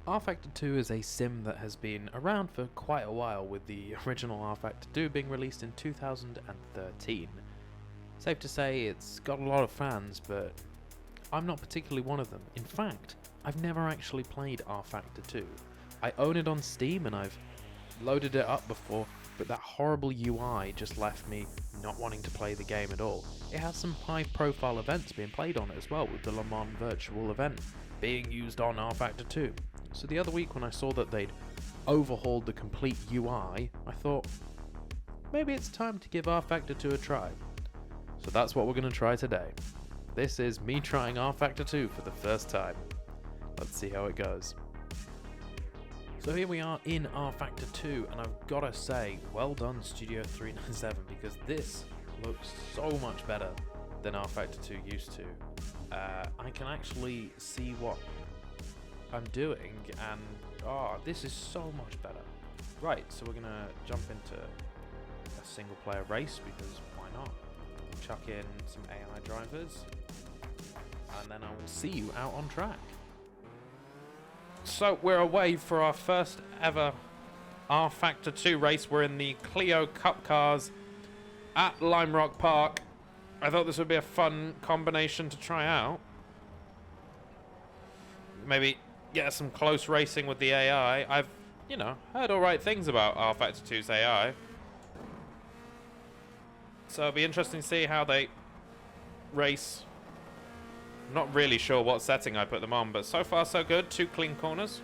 rFactor 2 is a sim that has been around for quite a while, with the original rFactor 2 being released in 2013. Safe to say it's got a lot of fans, but I'm not particularly one of them. In fact, I've never actually played rFactor 2. I own it on Steam and I've loaded it up before, but that horrible UI just left me not wanting to play the game at all. It has some high profile events being played on it as well, with the Le Mans virtual event being used on rFactor 2. So the other week when I saw that they'd overhauled the complete UI, I thought, maybe it's time to give rFactor 2 a try. So that's what we're going to try today. This is me trying rFactor 2 for the first time. Let's see how it goes. So here we are in rFactor 2, and I've got to say, well done Studio 397, because this looks so much better than rFactor 2 used to. I can actually see what I'm doing, and this is so much better. Right, so we're gonna jump into a single player race, because why not? Chuck in some AI drivers, and then I will see you out on track. So we're away for our first ever rFactor 2 race. We're in the Clio Cup cars at Lime Rock Park. I thought this would be a fun combination to try out. Maybe get some close racing with the AI. I've, heard alright things about rFactor 2's AI. So it'll be interesting to see how they race. I'm not really sure what setting I put them on, but so far so good. 2 clean corners.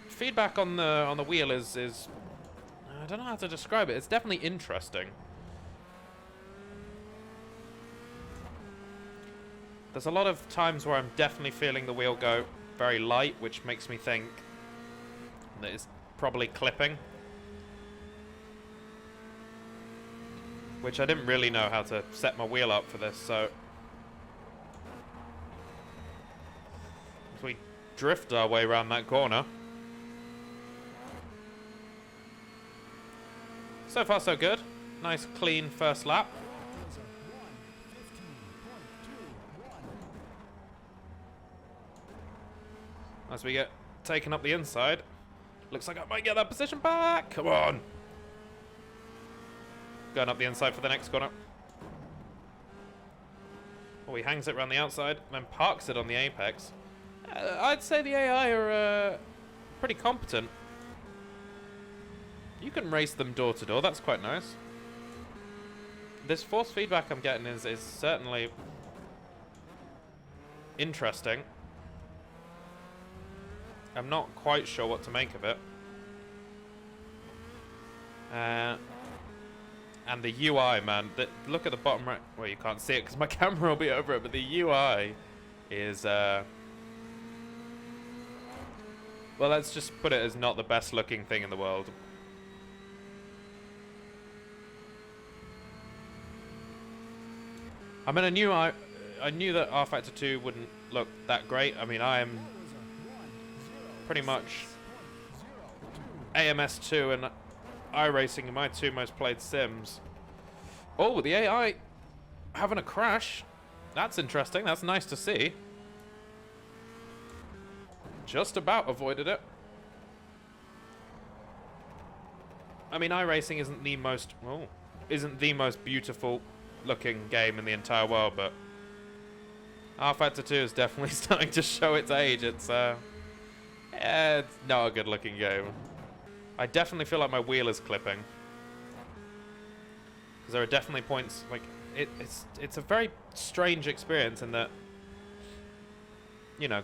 Feedback on the wheel is I don't know how to describe it. It's definitely interesting. There's a lot of times where I'm definitely feeling the wheel go very light, which makes me think that it's probably clipping. Which I didn't really know how to set my wheel up for this, so as we drift our way around that corner. So far so good. Nice clean first lap. As we get taken up the inside. Looks like I might get that position back. Come on. Going up the inside for the next corner. Oh, he hangs it around the outside, then parks it on the apex. I'd say the AI are pretty competent. You can race them door to door, that's quite nice. This force feedback I'm getting is certainly interesting. I'm not quite sure what to make of it. And the UI, man, look at the bottom right. Well, you can't see it because my camera will be over it, but the UI is, well, let's just put it as not the best looking thing in the world. I mean, I knew that rFactor 2 wouldn't look that great. I mean, I am pretty much AMS2 and iRacing are my 2 most played sims. Oh, the AI having a crash. That's interesting. That's nice to see. Just about avoided it. I mean, iRacing isn't the most beautiful looking game in the entire world, but rFactor 2 is definitely starting to show its age. It's it's not a good looking game. I definitely feel like my wheel is clipping, because there are definitely points like it's a very strange experience in that,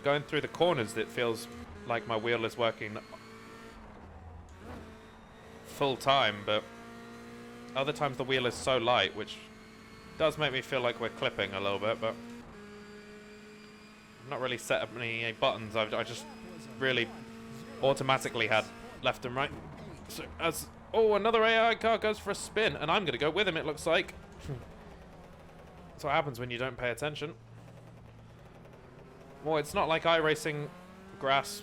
going through the corners, it feels like my wheel is working full time, but other times the wheel is so light, which does make me feel like we're clipping a little bit. But I've not really set up any buttons. I just really automatically had left and right. So another AI car goes for a spin, and I'm gonna go with him, it looks like. That's what happens when you don't pay attention. Well, it's not like iRacing grass.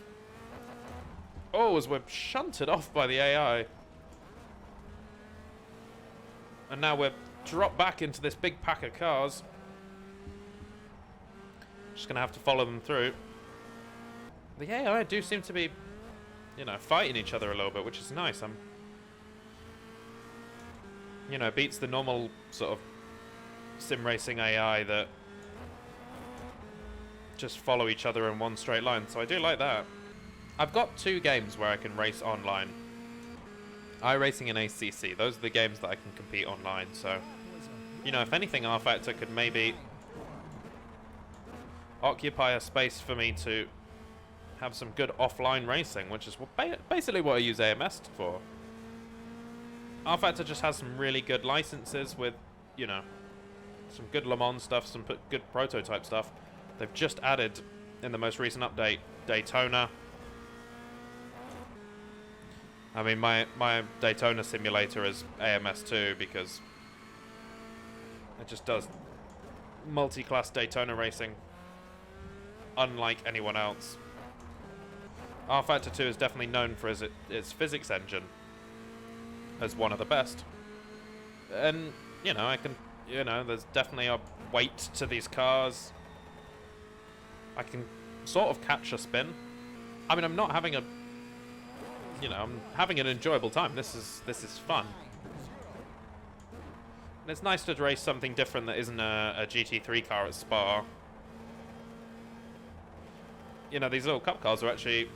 Oh, as we're shunted off by the AI. And now we're dropped back into this big pack of cars. Just gonna have to follow them through. The AI do seem to be, you know, fighting each other a little bit, which is nice. You know, beats the normal sort of sim racing AI that just follow each other in one straight line. So I do like that. I've got 2 games where I can race online. iRacing and ACC. Those are the games that I can compete online. So, you know, if anything, rFactor could maybe occupy a space for me to have some good offline racing, which is basically what I use AMS for. rFactor just has some really good licenses with, you know, some good Le Mans stuff, some good prototype stuff. They've just added, in the most recent update, Daytona. I mean, my Daytona simulator is AMS2 because it just does multi-class Daytona racing unlike anyone else. rFactor 2 is definitely known for its physics engine as one of the best. And, you know, there's definitely a weight to these cars. I can sort of catch a spin. I mean, I'm not having a, you know, I'm having an enjoyable time. This is fun. And it's nice to race something different that isn't a GT3 car at Spa. You know, these little cup cars are actually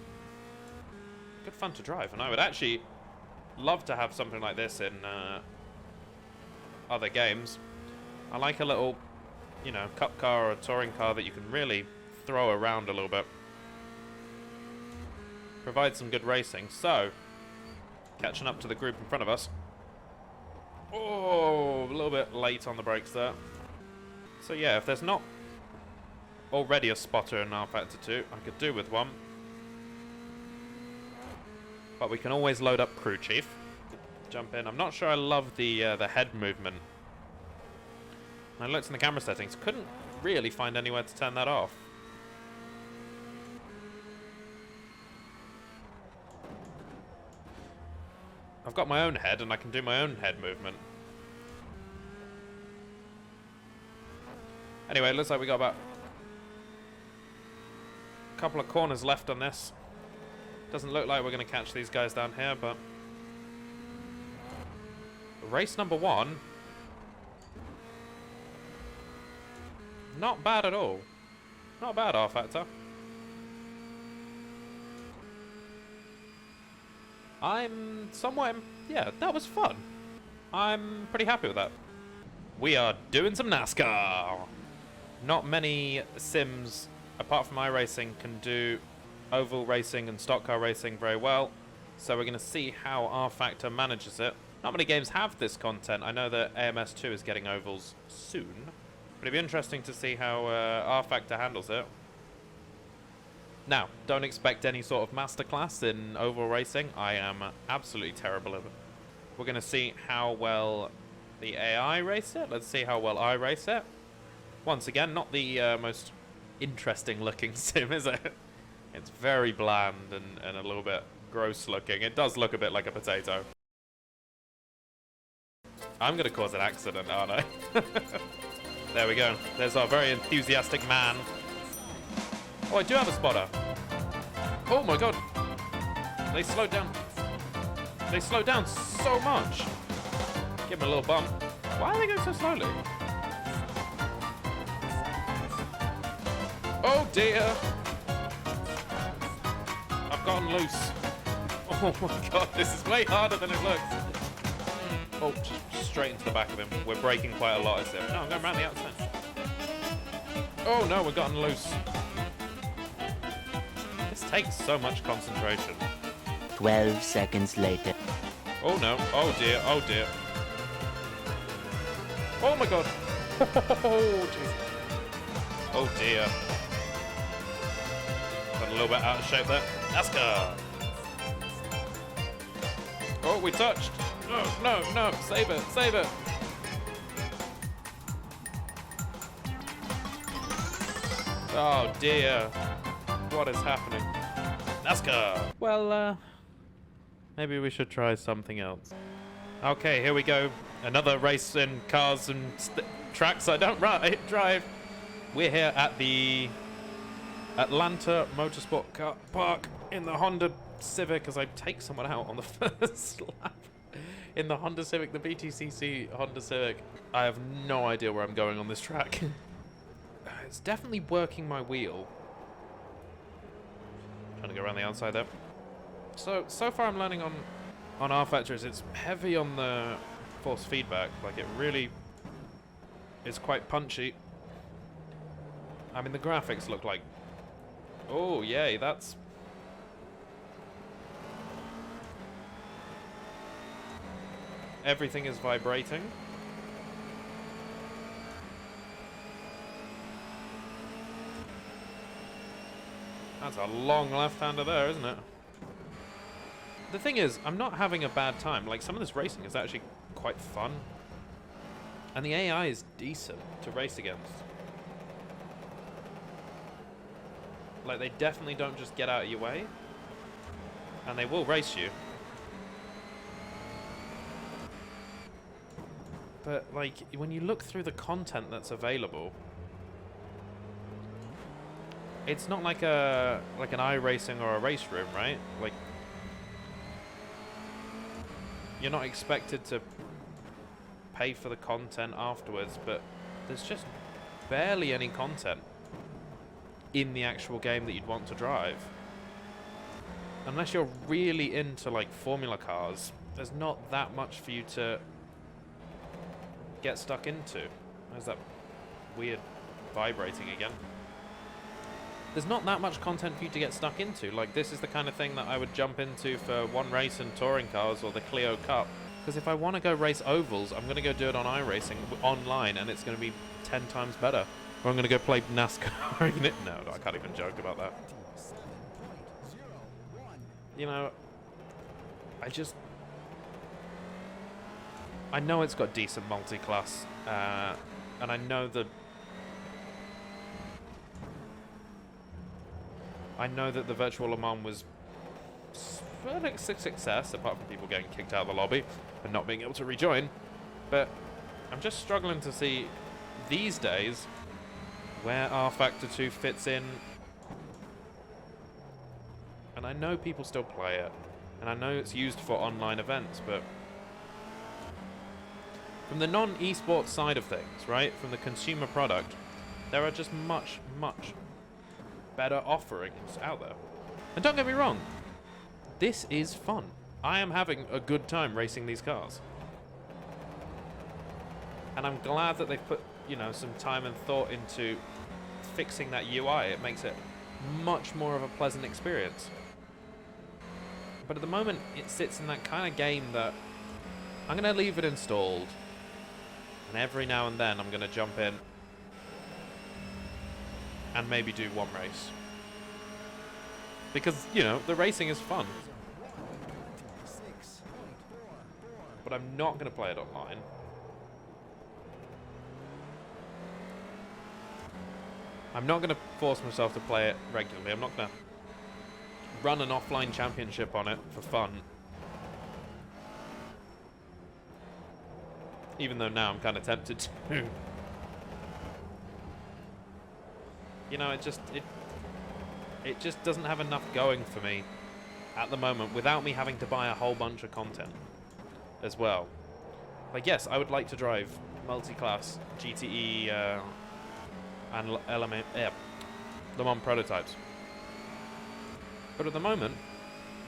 good fun to drive, and I would actually love to have something like this in other games. I like a little, you know, cup car or a touring car that you can really throw around a little bit. Provide some good racing. So, catching up to the group in front of us. Oh, a little bit late on the brakes there. So yeah, if there's not already a spotter in rFactor 2, I could do with one. But we can always load up Crew Chief. Jump in. I'm not sure I love the head movement. I looked in the camera settings, couldn't really find anywhere to turn that off. I've got my own head and I can do my own head movement. Anyway, it looks like we got about a couple of corners left on this. Doesn't look like we're going to catch these guys down here, but race number 1. Not bad at all. Not bad, rFactor. I'm somewhat... yeah, that was fun. I'm pretty happy with that. We are doing some NASCAR. Not many sims, apart from iRacing, can do oval racing and stock car racing very well. So we're going to see how rFactor manages it. Not many games have this content. I know that AMS2 is getting ovals soon. But it'd be interesting to see how rFactor handles it. Now, don't expect any sort of masterclass in oval racing. I am absolutely terrible at it. We're going to see how well the AI race it. Let's see how well I race it. Once again, not the most interesting looking sim, is it? It's very bland and a little bit gross looking. It does look a bit like a potato. I'm going to cause an accident, aren't I? There we go. There's our very enthusiastic man. Oh, I do have a spotter. Oh my god. They slowed down. They slowed down so much. Give them a little bump. Why are they going so slowly? Oh dear. I've gotten loose. Oh my god, this is way harder than it looks. Oh, just straight into the back of him. We're braking quite a lot, is it? No, I'm going around the outside. Oh no, we've gotten loose. This takes so much concentration. 12 seconds later. Oh no, oh dear, oh dear. Oh my god. Oh dear. Oh dear. Got a little bit out of shape there. NASCAR. Oh, we touched. No, no, no. Save it, save it. Oh dear. What is happening? NASCAR. Well, maybe we should try something else. Okay, here we go. Another race in cars and tracks I don't drive. We're here at the Atlanta Motorsport Car Park in the Honda Civic as I take someone out on the first lap. In the Honda Civic, the BTCC Honda Civic. I have no idea where I'm going on this track. It's definitely working my wheel. Trying to go around the outside there. So far I'm learning on rFactor is it's heavy on the force feedback. Like it really is quite punchy. I mean the graphics look like, oh yay, that's everything is vibrating. That's a long left-hander there, isn't it? The thing is, I'm not having a bad time. Like, some of this racing is actually quite fun. And the AI is decent to race against. Like, they definitely don't just get out of your way. And they will race you. But, like, when you look through the content that's available, it's not like an iRacing or a race room, right? Like, you're not expected to pay for the content afterwards, but there's just barely any content in the actual game that you'd want to drive. Unless you're really into, like, Formula cars, there's not that much for you to get stuck into. There's that weird vibrating again. There's not that much content for you to get stuck into. Like, this is the kind of thing that I would jump into for one race in touring cars or the Clio Cup. Because if I want to go race ovals, I'm going to go do it on iRacing online, and it's going to be 10 times better. Or I'm going to go play NASCAR. No, I can't even joke about that. You know, I know it's got decent multi-class, and I know that the virtual Le Mans was a success, apart from people getting kicked out of the lobby and not being able to rejoin. But I'm just struggling to see these days where rFactor 2 fits in. And I know people still play it, and I know it's used for online events, but from the non-esports side of things, right, from the consumer product, there are just much, much better offerings out there. And don't get me wrong, this is fun. I am having a good time racing these cars. And I'm glad that they've put, you know, some time and thought into fixing that UI. It makes it much more of a pleasant experience. But at the moment, it sits in that kind of game that I'm going to leave it installed. And every now and then, I'm going to jump in and maybe do one race. Because, you know, the racing is fun. But I'm not going to play it online. I'm not going to force myself to play it regularly. I'm not going to run an offline championship on it for fun. Even though now I'm kind of tempted to. You know, it just doesn't have enough going for me at the moment without me having to buy a whole bunch of content as well. Like, yes, I would like to drive multi-class GTE and Le Mans prototypes. But at the moment,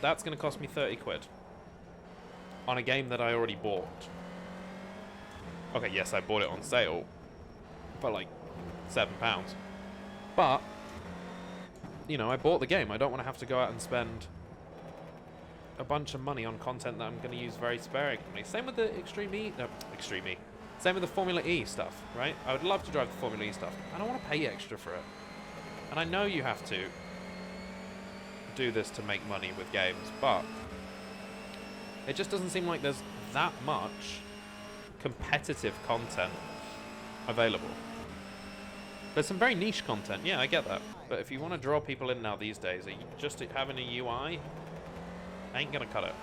that's going to cost me 30 quid on a game that I already bought. Okay, yes, I bought it on sale for like £7. But, you know, I bought the game. I don't want to have to go out and spend a bunch of money on content that I'm going to use very sparingly. Same with the Extreme E. Same with the Formula E stuff, right? I would love to drive the Formula E stuff. I don't want to pay extra for it. And I know you have to do this to make money with games, but it just doesn't seem like there's that much competitive content available. There's some very niche content, yeah, I get that. But if you want to draw people in now these days, just having a UI ain't gonna cut it.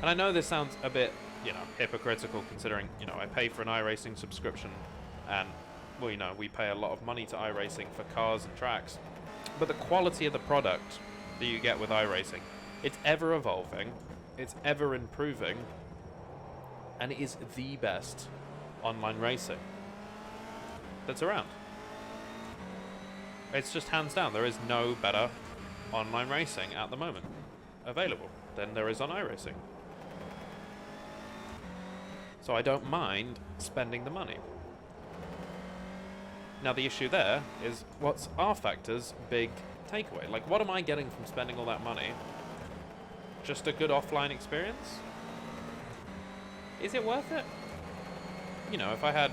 And I know this sounds a bit, you know, hypocritical considering, you know, I pay for an iRacing subscription and well, you know, we pay a lot of money to iRacing for cars and tracks, but the quality of the product that you get with iRacing, it's ever evolving, it's ever improving, and it is the best online racing that's around. It's just hands down. There is no better online racing at the moment available than there is on iRacing. So I don't mind spending the money. Now the issue there is, what's rFactor's big takeaway? Like, what am I getting from spending all that money? Just a good offline experience? Is it worth it? You know, if I had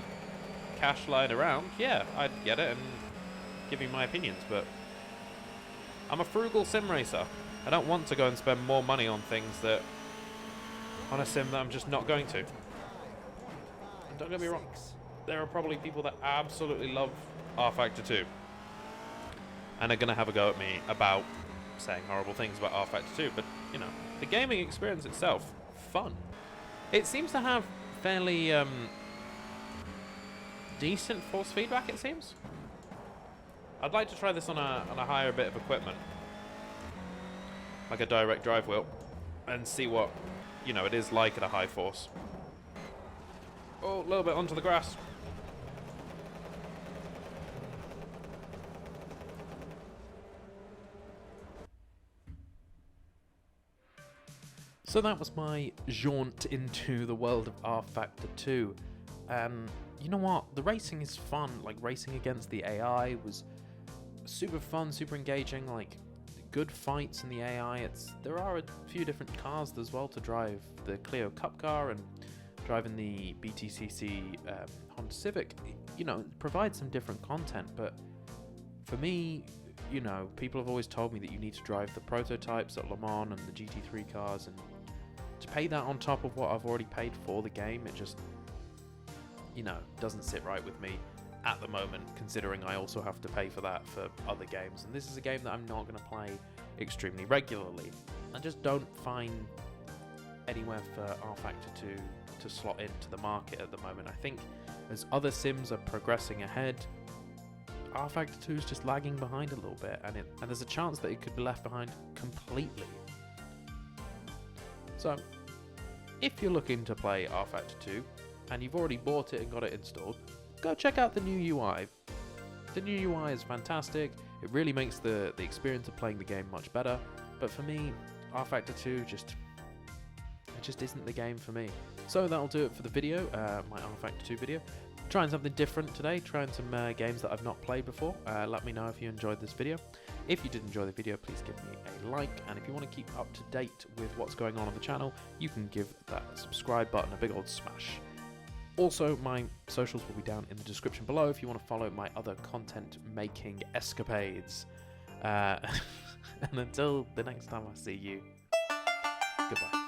cash lying around, yeah, I'd get it and give you my opinions, but I'm a frugal sim racer. I don't want to go and spend more money on things that, on a sim that I'm just not going to. And don't get me wrong, there are probably people that absolutely love rFactor 2 and are going to have a go at me about saying horrible things about rFactor 2, but, you know, the gaming experience itself, fun. It seems to have fairly decent force feedback, it seems. I'd like to try this on a higher bit of equipment, like a direct drive wheel, and see what, you know, it is like at a high force. Oh, a little bit onto the grass. So that was my jaunt into the world of rFactor 2. You know what? The racing is fun. Like, racing against the AI was super fun, super engaging. Like, good fights in the AI. There are a few different cars as well to drive. The Clio Cup car and driving the BTCC Honda Civic. You know, it provides some different content. But for me, you know, people have always told me that you need to drive the prototypes at Le Mans and the GT3 cars, and to pay that on top of what I've already paid for the game, it just, you know, doesn't sit right with me at the moment, considering I also have to pay for that for other games. And this is a game that I'm not going to play extremely regularly. I just don't find anywhere for rFactor to slot into the market at the moment. I think as other sims are progressing ahead, rFactor 2 is just lagging behind a little bit, and there's a chance that it could be left behind completely. So, if you're looking to play rFactor 2, and you've already bought it and got it installed, go check out the new UI. The new UI is fantastic. It really makes the experience of playing the game much better. But for me, rFactor 2 just isn't the game for me. So that'll do it for the video, my rFactor 2 video. Trying something different today, trying some games that I've not played before. Let me know if you enjoyed this video. If you did enjoy the video, please give me a like, and if you want to keep up to date with what's going on the channel, you can give that subscribe button a big old smash. Also, my socials will be down in the description below if you want to follow my other content making escapades. And until the next time I see you, goodbye.